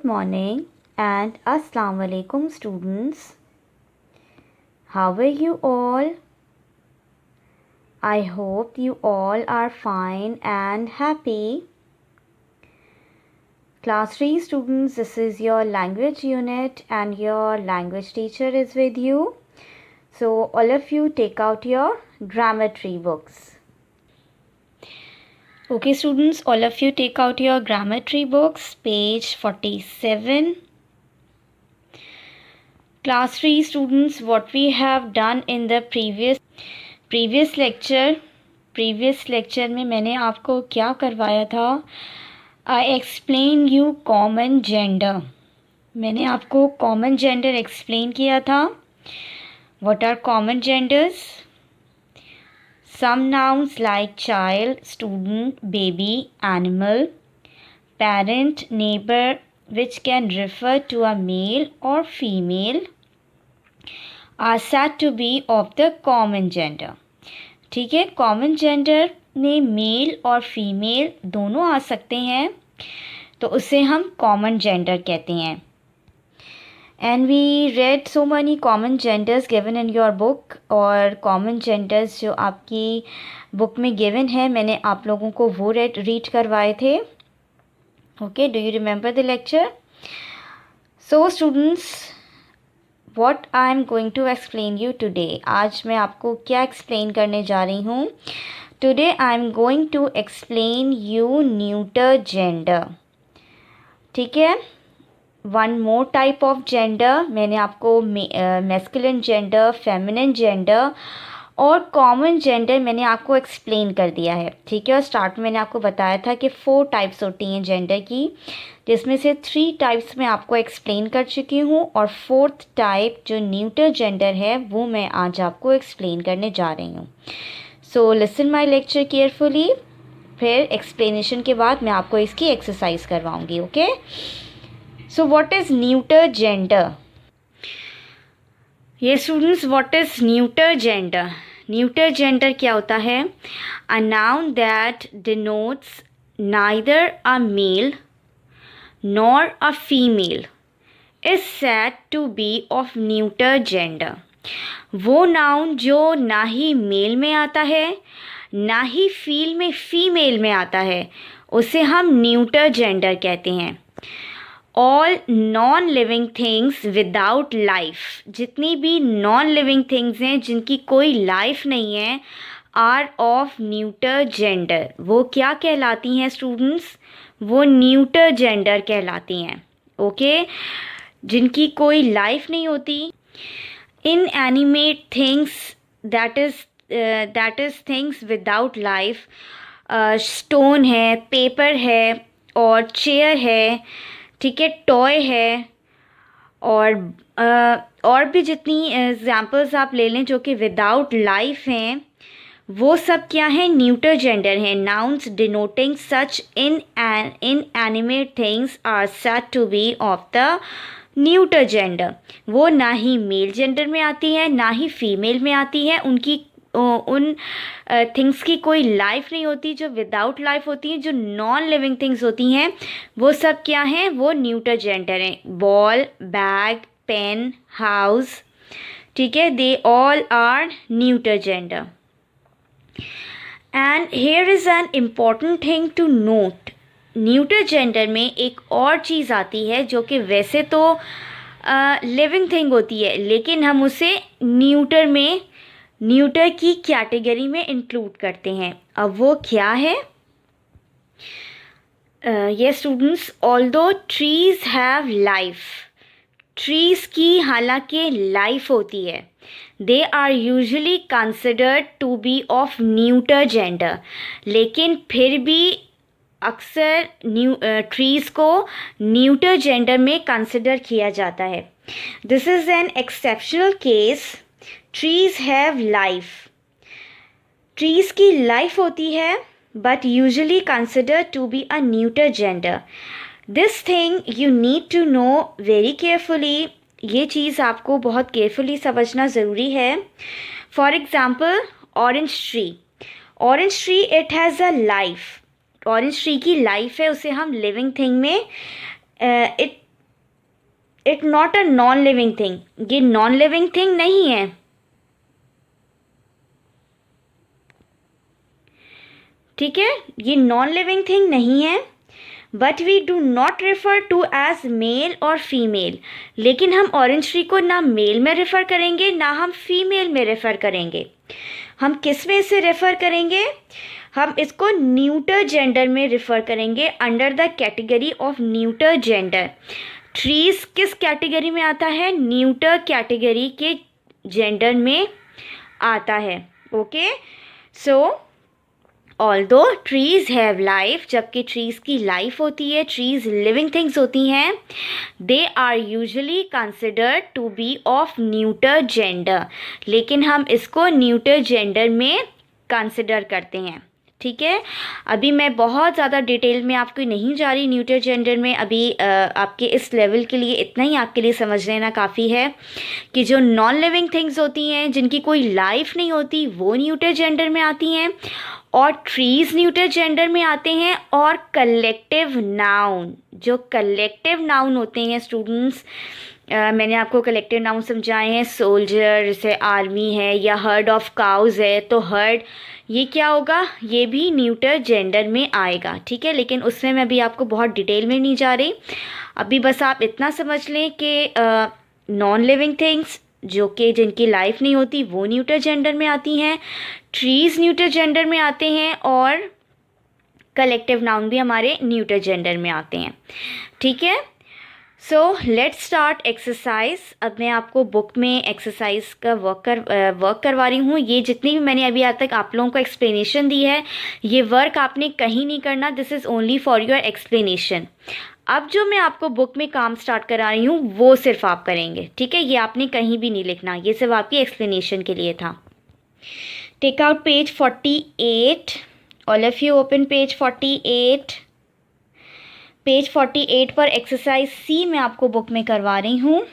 morning and Assalamu alaikum students. How are you all? I hope you all are fine and happy. Class 3 students, this is your language unit and your language teacher is with you. So all of you take out your grammatry books. Okay students, all of you take out your grammatry books, page 47. Class 3 students, what we have done in the previous lecture में मैंने आपको क्या करवाया था? I explain you common gender. मैंने आपको common gender explain किया था. What are common genders? Some nouns like child, student, baby, animal, parent, neighbor, which can refer to a male or female, are said to be of the common gender. ठीक है, common gender में mail और female दोनों आ सकते हैं, तो उसे हम common gender कहते हैं. And we read so many common genders given in your book. और common genders जो आपकी book में given है, मैंने आप लोगों को वो read करवाए थे. Okay, do you remember the lecture? So students, what I am going to explain you today. आज मैं आपको क्या explain करने जा रही हूँ? Today I am going to explain you neuter gender. ठीक है? One more type of gender. मैंने आपको masculine gender, feminine gender और common gender मैंने आपको explain कर दिया है. ठीक है, और start में मैंने आपको बताया था कि 4 types होती हैं gender की, जिसमें से 3 types मैं आपको explain कर चुकी हूँ और 4th type जो neuter gender है वो मैं आज आपको explain करने जा रही हूँ. So listen my lecture carefully. फिर explanation के बाद मैं आपको इसकी exercise करवाऊँगी. Okay? So what is neuter gender? Yes students, what is neuter gender? Neuter gender क्या होता है? A noun that denotes neither a male nor a female is said to be of neuter gender. वो noun जो ना ही mail में आता है ना ही फीमेल में आता है, उसे हम neuter gender कहते हैं. All non-living things without life, जितनी भी non-living things हैं जिनकी कोई life नहीं है, are of neuter gender. वो क्या कहलाती हैं students? वो neuter gender कहलाती हैं. Okay? जिनकी कोई life नहीं होती. Inanimate things, that is things without life. Stone है, paper है और chair है. ठीक है, टॉय है और भी जितनी एग्जांपल्स आप ले लें जो कि विदाउट लाइफ हैं, वो सब क्या हैं? न्यूटर जेंडर हैं. Nouns denoting such inanimate things are said to be of the neuter gender. वो ना ही मेल जेंडर में आती है ना ही फीमेल में आती है. उन थिंग्स की कोई लाइफ नहीं होती. जो विदाउट लाइफ होती हैं, जो नॉन लिविंग थिंग्स होती हैं, वो सब क्या हैं? वो न्यूटर जेंडर हैं. Ball, bag, pen, house. ठीक है, they all are neuter gender. And here is an important thing to note. Neuter gender में एक और चीज़ आती है जो कि वैसे तो लिविंग थिंग होती है, लेकिन हम उसे न्यूटर की कैटेगरी में इंक्लूड करते हैं. अब वो क्या है? ये students, although trees have life, trees की हालांकि लाइफ होती है, they are usually considered to be of neuter gender. लेकिन फिर भी अक्सर ट्रीज को न्यूटर जेंडर में कंसिडर किया जाता है. This is an exceptional case. Trees have life, trees की लाइफ होती है but usually consider to be a neuter gender. This thing you need to know very carefully. ये चीज़ आपको बहुत केयरफुली समझना ज़रूरी है. For example, orange tree it has a life. Orange tree की लाइफ है, उसे हम लिविंग थिंग में it not a non living thing, ये नॉन लिविंग थिंग नहीं है, ठीक है, ये नॉन लिविंग थिंग नहीं है। But we do not refer to as male और फीमेल, लेकिन हम ऑरेंज ट्री को ना मेल में रेफर करेंगे ना हम फीमेल में रेफर करेंगे। हम किस में से रेफर करेंगे? हम इसको न्यूटर जेंडर में रेफर करेंगे, under the category of neuter gender. Trees किस कैटेगरी में आता है? न्यूटर कैटेगरी के जेंडर में आता है। Okay, so although trees have life, जबकि ट्रीज की लाइफ होती है, ट्रीज लिविंग थिंग्स होती हैं, they are usually considered to be of neuter gender, लेकिन हम इसको न्यूटर जेंडर में कंसिडर करते हैं। ठीक है, अभी मैं बहुत ज़्यादा डिटेल में आपको नहीं जा रही न्यूटर जेंडर में, अभी आपके इस लेवल के लिए इतना ही आपके लिए समझ लेना काफ़ी है कि जो नॉन लिविंग थिंग्स होती हैं, जिनकी कोई लाइफ नहीं होती, वो न्यूटर जेंडर में आती हैं, और ट्रीज न्यूटर जेंडर में आते हैं। और कलेक्टिव नाउन, जो कलेक्टिव नाउन होते हैं स्टूडेंट्स, मैंने आपको कलेक्टिव नाउन समझाए हैं, सोल्जर जैसे आर्मी है या हर्ड ऑफ काउज है, तो हर्ड ये क्या होगा? ये भी न्यूटर जेंडर में आएगा। ठीक है, लेकिन उसमें मैं अभी आपको बहुत डिटेल में नहीं जा रही, अभी बस आप इतना समझ लें कि नॉन लिविंग थिंग्स जो कि जिनकी लाइफ नहीं होती वो न्यूटर जेंडर में आती हैं, ट्रीज न्यूटर जेंडर में आते हैं, और कलेक्टिव नाउन भी हमारे न्यूटर जेंडर में आते हैं। ठीक है, सो लेट्स स्टार्ट एक्सरसाइज। अब मैं आपको बुक में एक्सरसाइज का वर्क करवा रही हूँ। ये जितनी भी मैंने अभी आज तक आप लोगों को एक्सप्लेनेशन दी है, ये वर्क आपने कहीं नहीं करना, this is only for your explanation. अब जो मैं आपको बुक में काम स्टार्ट करा रही हूँ वो सिर्फ आप करेंगे। ठीक है, ये आपने कहीं भी नहीं लिखना, ये सिर्फ आपकी एक्सप्लेनेशन के लिए था। Take out page 48, all of you open page 48। Page 48 पर एक्सरसाइज सी मैं आपको बुक में करवा रही हूँ।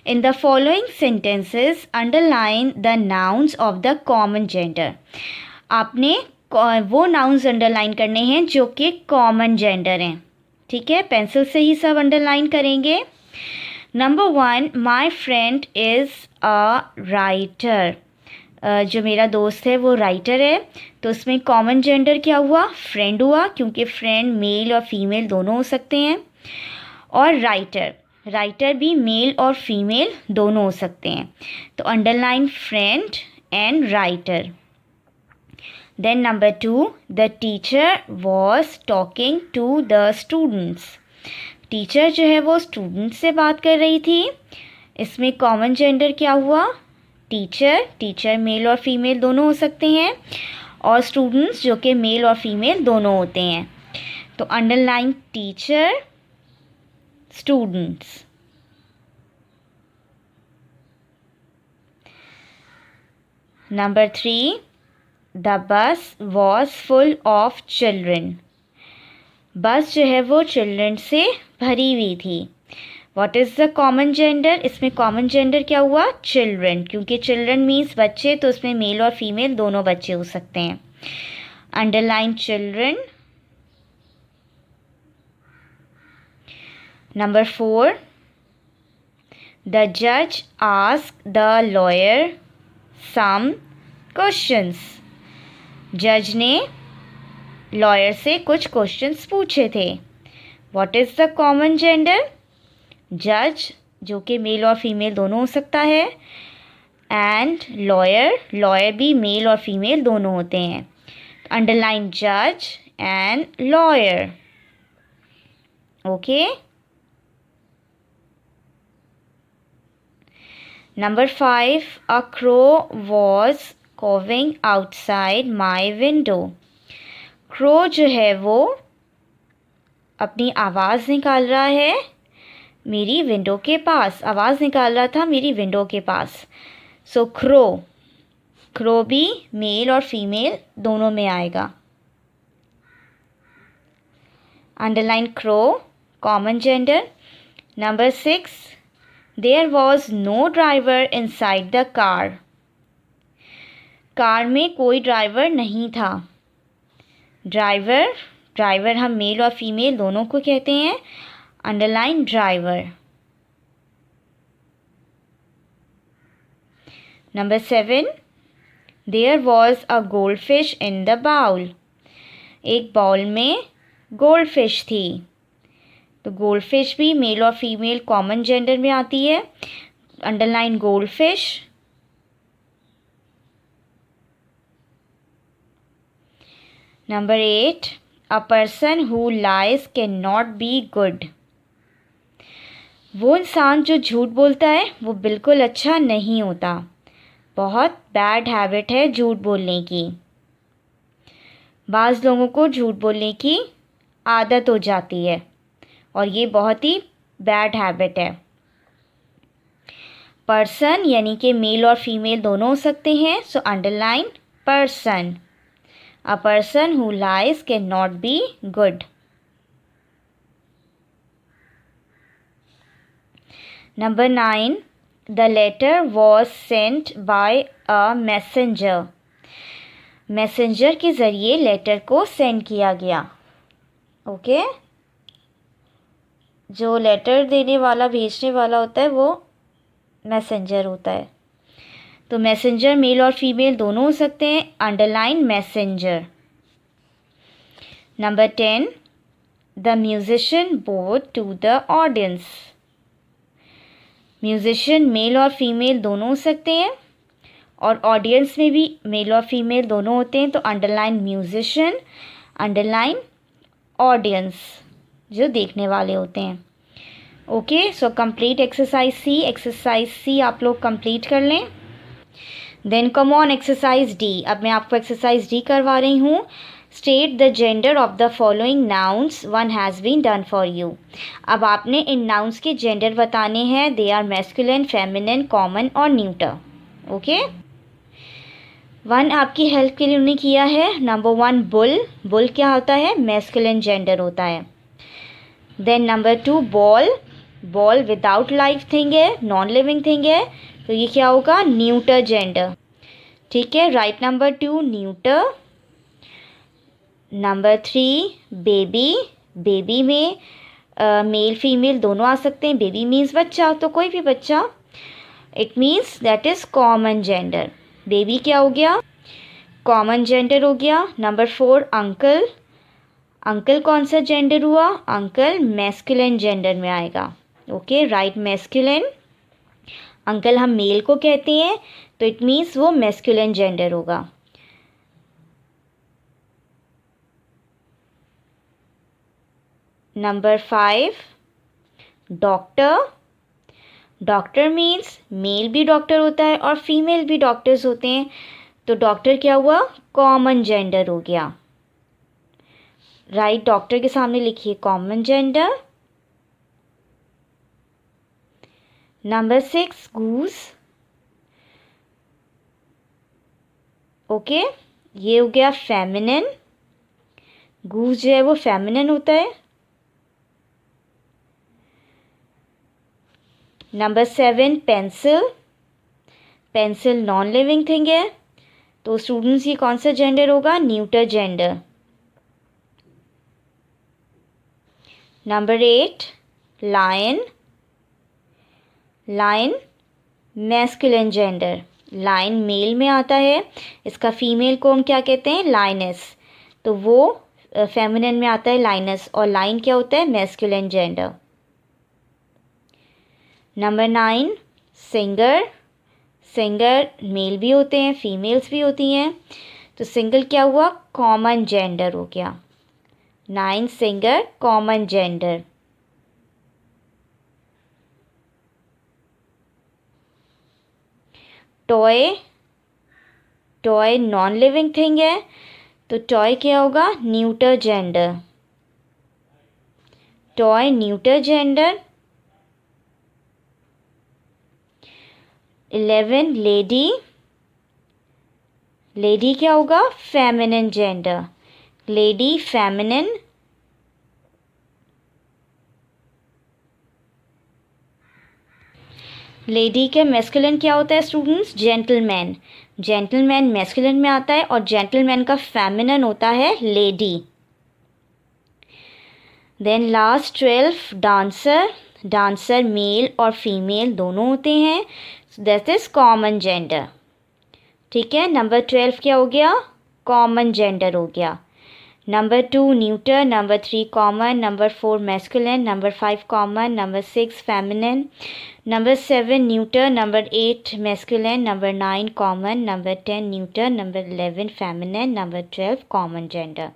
In the following sentences underline the nouns of the common gender. आपने वो नाउन्स अंडरलाइन करने हैं जो कि कॉमन जेंडर हैं। ठीक है, पेंसिल से ही सब अंडरलाइन करेंगे। Number 1, my friend is a writer. जो मेरा दोस्त है वो राइटर है, तो उसमें कॉमन जेंडर क्या हुआ? फ्रेंड हुआ, क्योंकि फ्रेंड मेल और फीमेल दोनों हो सकते हैं। और राइटर, राइटर भी मेल और फीमेल दोनों हो सकते हैं, तो underline friend and writer. Then number 2, the teacher was talking to the students. Teacher जो है वो स्टूडेंट से बात कर रही थी, इसमें कॉमन जेंडर क्या हुआ? टीचर, टीचर मेल और फीमेल दोनों हो सकते हैं, और स्टूडेंट्स जो कि मेल और फीमेल दोनों होते हैं, तो underline teacher students. Number 3, the bus was full of children. बस जो है वो चिल्ड्रन से भरी हुई थी। What is the common gender? इसमें कॉमन जेंडर क्या हुआ? चिल्ड्रन, क्योंकि चिल्ड्रन मीन्स बच्चे, तो उसमें मेल और फीमेल दोनों बच्चे हो सकते हैं। Underline children. नंबर 4, द जज ask the lawyer some questions. जज ने लॉयर से कुछ क्वेश्चंस पूछे थे। What is the common gender? जज जो कि मेल और फीमेल दोनों हो सकता है, एंड लॉयर, लॉयर भी मेल और फीमेल दोनों होते हैं। अंडरलाइन जज and lawyer. Okay, number 5, a crow was cawing outside my window. Crow जो है वो अपनी आवाज़ निकाल रहा है मेरी विंडो के पास, आवाज़ निकाल रहा था मेरी विंडो के पास। सो क्रो, क्रो भी मेल और फीमेल दोनों में आएगा। Underline crow, common gender. Number 6, there was no driver inside the car. Car में कोई ड्राइवर नहीं था। ड्राइवर, ड्राइवर हम मेल और फीमेल दोनों को कहते हैं। Underline driver. Number 7, there was a gold fish in the bowl. एक बाउल में गोल्ड फिश थी। तो गोल्ड फिश भी मेल और फीमेल कॉमन जेंडर में आती है। Underline gold fish. Number 8, a person who lies can not be good. वो इंसान जो झूठ बोलता है वो बिल्कुल अच्छा नहीं होता। बहुत बैड हैबिट है झूठ बोलने की। बाज़ लोगों को झूठ बोलने की आदत हो जाती है और ये बहुत ही बैड हैबिट है। पर्सन यानी कि मेल और फीमेल दोनों हो सकते हैं, so underline person. A person who lies can not be good. Number 9, the letter was sent by a messenger. Messenger के ज़रिए लेटर को सेंड किया गया। ओके जो लेटर देने वाला भेजने वाला होता है वो मैसेंजर होता है। तो मैसेंजर मेल और फीमेल दोनों हो सकते हैं, underline messenger. Number 10, the musician bowed to the audience. Musician male और फीमेल दोनों हो सकते हैं और ऑडियंस में भी मेल और फीमेल दोनों होते हैं, तो अंडरलाइन म्यूजिशियन, अंडरलाइन ऑडियंस जो देखने वाले होते हैं। Okay so complete exercise C. Exercise C आप लोग कंप्लीट कर लें। Then come on exercise D. अब मैं आपको एक्सरसाइज डी करवा रही हूँ। State the gender of the following nouns, one has been done for you. अब आपने इन नाउन्स के जेंडर बताने हैं। They are masculine, feminine, common और न्यूटर। ओके 1 आपकी हेल्प के लिए उन्होंने किया है। Number 1 bull. बुल क्या होता है? मैस्कुलिन जेंडर होता है। Then number 2 ball. Ball without life thing है, नॉन लिविंग थिंग है, तो ये क्या होगा? Neuter gender. ठीक है, right number 2 neuter. Number 3 baby. Baby में मेल फीमेल दोनों आ सकते हैं। बेबी मीन्स बच्चा, तो कोई भी बच्चा, it means that is common gender. Baby क्या हो गया? कॉमन जेंडर हो गया। Number 4 uncle. अंकल कौन सा जेंडर हुआ? अंकल मैस्कुलिन जेंडर में आएगा। Okay right masculine. अंकल हम मेल को कहते हैं तो इट मीन्स वो मैस्कुलिन जेंडर होगा। Number 5 doctor. Doctor means male भी डॉक्टर होता है और फीमेल भी डॉक्टर्स होते हैं, तो डॉक्टर क्या हुआ? कॉमन जेंडर हो गया। राइट डॉक्टर के सामने लिखिए common gender. Number 6 goose. Okay ये हो गया फेमिनिन। गूस जो है वो फेमिनिन होता है। Number 7 pencil. Pencil non living thing है, तो स्टूडेंट्स ये कौन सा जेंडर होगा? Neuter gender. Number 8 lion. Lion masculine gender. Lion male में आता है, इसका फीमेल को हम क्या कहते हैं? लायनेस, तो वो फेमिनिन में आता है लाइनस, और लाइन क्या होता है? Masculine gender. Number 9 singer. Singer male भी होते हैं, फीमेल्स भी होती हैं, तो सिंगल क्या हुआ? कॉमन जेंडर हो गया। 9 singer common gender. Toy. Toy non living thing है, तो टॉय क्या होगा? Neuter gender. Toy neuter gender. 11 lady. Lady क्या होगा? Feminine gender. Lady feminine. Lady के मैस्कुलिन क्या होता है स्टूडेंट्स? जेंटलमैन। जेंटलमैन मैस्कुलिन में आता है और जेंटलमैन का फेमिनिन होता है lady. Then last 12 dancer. Dancer male और फीमेल दोनों होते हैं, दैट इज कॉमन जेंडर। ठीक है। नंबर 12 क्या हो गया? कॉमन जेंडर हो गया। Number 2 neuter, number 3 common, number 4 masculine, number 5 common, number 6 feminine, number 7 neuter, number 8 masculine, number 9 common, number 10 neuter, number 11 feminine, number 12 common gender.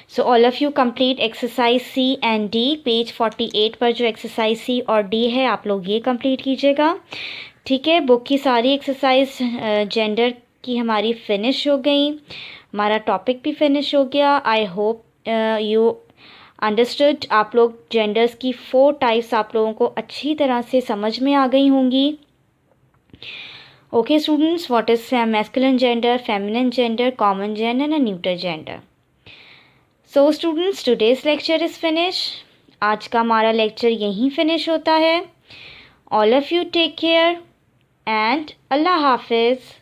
So all of you complete exercise C and D. Page 48 पर जो exercise सी और D है आप लोग ये complete कीजिएगा। ठीक है, बुक की सारी एक्सरसाइज जेंडर की हमारी फिनिश हो गई, हमारा टॉपिक भी फिनिश हो गया। I hope you understood. आप लोग जेंडर्स की 4 टाइप्स आप लोगों को अच्छी तरह से समझ में आ गई होंगी। Okay students, what is masculine gender, feminine gender, common gender and neuter gender. So students, today's lecture is finish. आज का हमारा लेक्चर यहीं फिनिश होता है। All of you take care and अल्लाह हाफिज़।